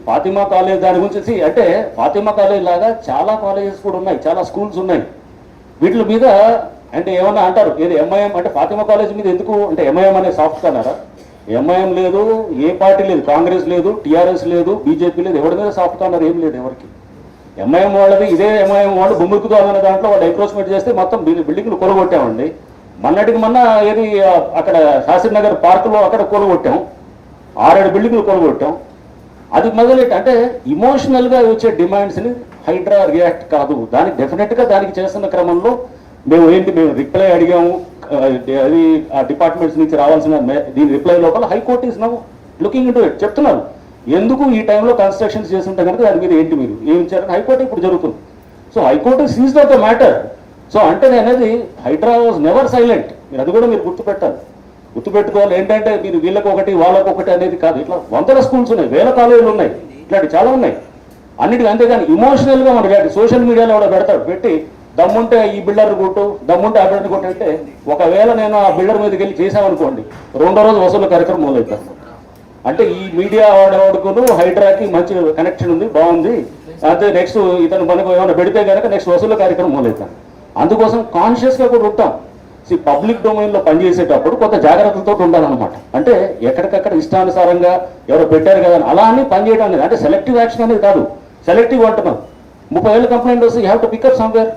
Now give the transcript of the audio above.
Fatima college దాని గురించి అంటే ఫాతిమా కాలేజ్ లాగా చాలా కాలేజెస్ కూడా ఉన్నాయి, చాలా స్కూల్స్ ఉన్నాయి. వీటి మీద అంటే ఏమన్నా అంటారు ఏది ఎంఐఎం అంటే ఫాతిమా కాలేజ్ మీద ఎందుకు అంటే ఎంఐఎం అనే సాఫ్ట్ అన్నారా? ఎంఐఎం లేదు, ఏ పార్టీ లేదు, కాంగ్రెస్ లేదు, టీఆర్ఎస్ లేదు, బీజేపీ లేదు, ఎవరి మీద సాఫ్ట్ అన్నారు ఏం లేదు ఎవరికి. ఎంఐఎం వాళ్ళది ఇదే ఎంఐఎం వాళ్ళు బొమ్మిక్కుతో అనే దాంట్లో వాళ్ళు ఎంక్రోచ్మెంట్ చేస్తే మొత్తం బిల్డింగ్లు కొలగొట్టామండి. మొన్నటికి మొన్న ఏది అక్కడ శాస్త్రి నగర్ పార్కులో అక్కడ కొలగొట్టాం, 6-7 బిల్డింగ్లు కొలగొట్టాం. అది మొదలెట్టి అంటే ఇమోషనల్గా వచ్చే డిమాండ్స్ని హైడ్రా రియాక్ట్ కాదు. దానికి డెఫినెట్గా దానికి చేస్తున్న క్రమంలో మేము రిప్లై అడిగాము. అది ఆ డిపార్ట్మెంట్స్ నుంచి రావాల్సిన దీని రిప్లై లోపల high court is now looking into it చెప్తున్నారు. ఎందుకు ఈ టైంలో కన్స్ట్రక్షన్స్ చేస్తుంటే కనుక దాని మీద ఏంటి మీరు ఏమి ఇచ్చారని హైకోర్టు ఇప్పుడు జరుగుతుంది. So high court seized of the matter. So అంటే అనేది హైడ్రా వాజ్ నెవర్ సైలెంట్. మీరు అది కూడా మీరు గుర్తుపెట్టాలి, గుర్తుపెట్టుకోవాలి. ఏంటంటే మీరు వీళ్ళకి ఒకటి వాళ్ళకి ఒకటి అనేది కాదు. ఇట్లా 100 స్కూల్స్ ఉన్నాయి, 1000 కాలేజీలు ఉన్నాయి, ఇట్లాంటి చాలా ఉన్నాయి అన్నిటికీ. అంతేగాని ఇమోషనల్గా మనం సోషల్ మీడియాలో కూడా పెడతాడు, పెట్టి దమ్ముంటే ఈ బిల్డర్ కొట్టు, దమ్ముంటే ఆ బిల్డర్ కొట్టు అంటే ఒకవేళ నేను ఆ బిల్డర్ మీదకి వెళ్ళి చేశామనుకోండి, 2వ రోజు వసూలు కార్యక్రమం మొదలవుతాను. అంటే ఈ మీడియా వాడుకును హైడ్రాకి మంచి కనెక్షన్ ఉంది, బాగుంది, అయితే నెక్స్ట్ ఇతను మనకు ఏమైనా పెడితే కనుక నెక్స్ట్ వసూలు కార్యక్రమం మొదలవుతాను. అందుకోసం కాన్షియస్గా కూడా ఉంటాం. పబ్లిక్ డొమైన్లో పనిచేసేటప్పుడు కొంత జాగ్రత్తలతో ఉండాలన్నమాట. అంటే ఎక్కడికక్కడ ఇష్టానుసారంగా ఎవరో పెట్టారు కదా అలా అని పనిచేయడం అనేది అంటే సెలెక్టివ్ యాక్షన్ అనేది కాదు. సెలెక్టివ్ అంటున్నాం, 30 ఏళ్ళ కంప్లైంట్ వస్తే you have to pick up somewhere.